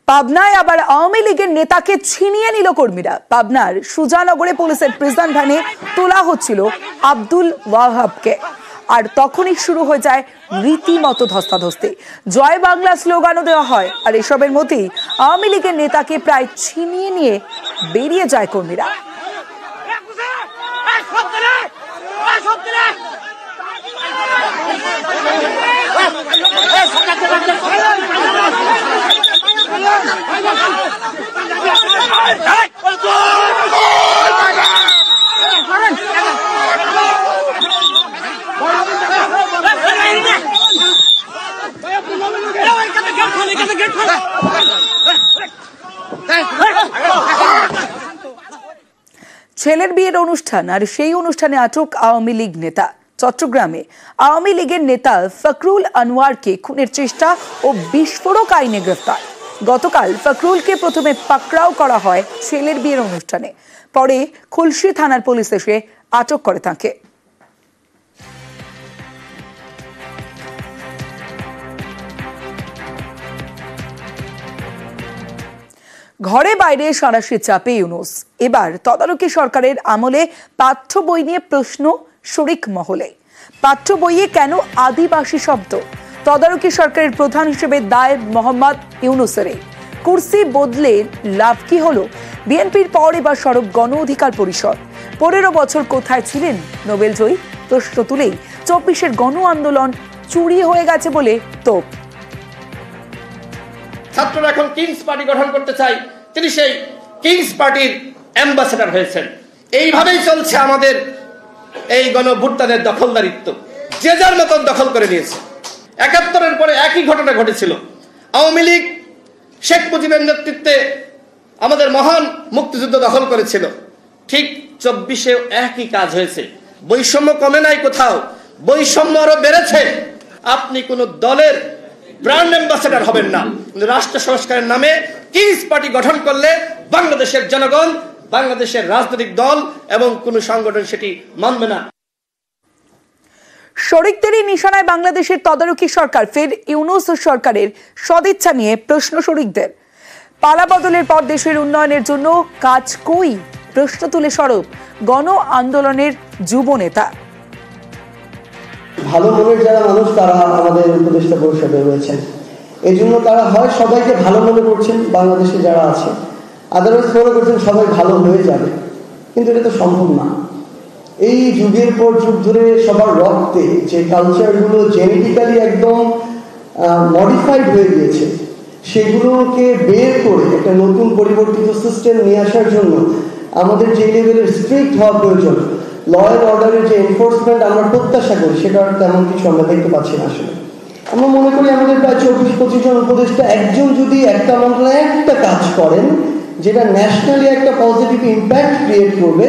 পাবনায় আবার আওয়ামী লীগের নেতাকে ছিনিয়ে নিল কর্মীরা। পাবনার সুজানগরে পুলিশের প্রিজন ভ্যানে তোলা হচ্ছিল আব্দুল ওয়াহাবকে, আর তখনই শুরু হয়ে যায় রীতিমতো ধস্তাধস্তি। জয় বাংলা স্লোগানও দেওয়া হয়, আর এসবের মধ্যেই আওয়ামী লীগের নেতাকে প্রায় ছিনিয়ে নিয়ে বেরিয়ে যায় কর্মীরা। ছেলের বিয়ের অনুষ্ঠান, আর সেই অনুষ্ঠানে আটক আওয়ামী লীগ নেতা। চট্টগ্রামে আওয়ামী লীগের নেতা ফখরুল আনোয়ারকে খুনের চেষ্টা ও বিস্ফোরক আইনে গ্রেফতার। গতকাল ফখরুলকে প্রথমে পাকড়াও করা হয় ছেলের বিয়ের অনুষ্ঠানে, পরে খুলশী থানার পুলিশ এসে আটক করে তাকে। ঘরে বাইরে সাঁড়াশি চাপে ইউনূস। এবার তদারকি সরকারের আমলে পাঠ্য বই নিয়ে প্রশ্ন শরিক মহলে। পাঠ্য বইয়ে কেন আদিবাসী শব্দ? তদারকি সরকারের প্রধান হিসেবে দায় মোহাম্মদ ইউনূসের। কুর্সি বদলে লাভ কি হলো? বিএনপির পর এবার সরব গণ অধিকার পরিষদ। 15 বছর কোথায় ছিলেন নোবেল জয়ী? প্রশ্ন তুলেই 24-এর গণ আন্দোলন চুরি হয়ে গেছে বলে তোপ। ছাত্ররা এখন কিংস পার্টি গঠন করতে চায়, তিনি সেই কিংস পার্টির অ্যাম্বাসেডর হয়েছেন। এইভাবেই চলছে আমাদের এই গণভুত্থানের দখলদারিত্ব, যে যার মতন দখল করে নিয়েছে। 71-এর পরে একই ঘটনা ঘটেছিল। আওয়ামী লীগ শেখ মুজিবের নেতৃত্বে আমাদের মহান মুক্তিযুদ্ধ দখল করেছিল, ঠিক 24-এও একই কাজ হয়েছে। বৈষম্য কমে নাই কোথাও, বৈষম্য আরো বেড়েছে। আপনি কোন দলের ব্র্যান্ড অ্যাম্বাসেডর হবেন না, রাষ্ট্র সংস্কারের নামে কিংস পার্টি গঠন করলে বাংলাদেশের জনগণ, বাংলাদেশের রাজনৈতিক দল এবং কোন সংগঠন সেটি মানবে না। শরিকদেরই নিশানায় বাংলাদেশের তদারকি সরকার। ফের ইউনূস সরকারের সদিচ্ছা নিয়ে প্রশ্ন শরিকদের। পালা বদলের পর দেশের উন্নয়নের জন্য কাজ কই? প্রশ্ন তুলে সরব গণ আন্দোলনের যুব নেতা। ভালো মনের যারা মানুষ তারা আমাদের উপদেষ্টা পরিষদে রয়েছেন, এই জন্য তারা হয় সবাইকে ভালো মনে করছেন বাংলাদেশে যারা আছে, আদারওয়াইজ মনে করছেন সবাই ভালো হয়ে যাবে, কিন্তু এটা তো সম্ভব না। এই যুগের পর যুগ ধরে সবার রক্তে যে কালচারগুলো জেনেটিক্যালি একদম মডিফাইড হয়ে গিয়েছে, সেগুলোকে বের করে একটা নতুন পরিবর্তিত সিস্টেম নিয়ে আসার জন্য আমাদের যে লেভেলের স্ট্রিক্ট হওয়া প্রয়োজন, ল অ্যান্ড অর্ডারের যে এনফোর্সমেন্ট আমরা প্রত্যাশা করি, সেটার তেমন কিছু আমরা দেখতে পাচ্ছি না। আসলে আমরা মনে করি আমাদের প্রায় 24-25 জন উপদেষ্টা একজন যদি একটা মন্ত্রণালয়ে একটা কাজ করেন যেটা ন্যাশনালি একটা পজিটিভ ইম্প্যাক্ট ক্রিয়েট করবে,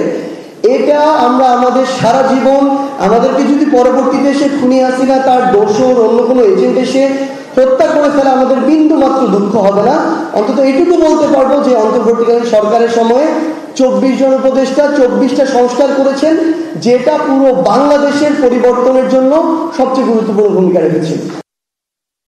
এটা আমরা আমাদের সারা জীবন, আমাদেরকে যদি পরবর্তীতে এসে খুনি হাসিনা তার দোষর অন্য কোনো এজেন্ট এসে হত্যা করে ফেলে আমাদের বিন্দু মাত্র দুঃখ হবে না। অন্তত এটুকু বলতে পারবো যে অন্তর্বর্তীকালীন সরকারের সময়ে 24 জন উপদেষ্টা 24টা সংস্কার করেছেন, যেটা পুরো বাংলাদেশের পরিবর্তনের জন্য সবচেয়ে গুরুত্বপূর্ণ ভূমিকা রেখেছে।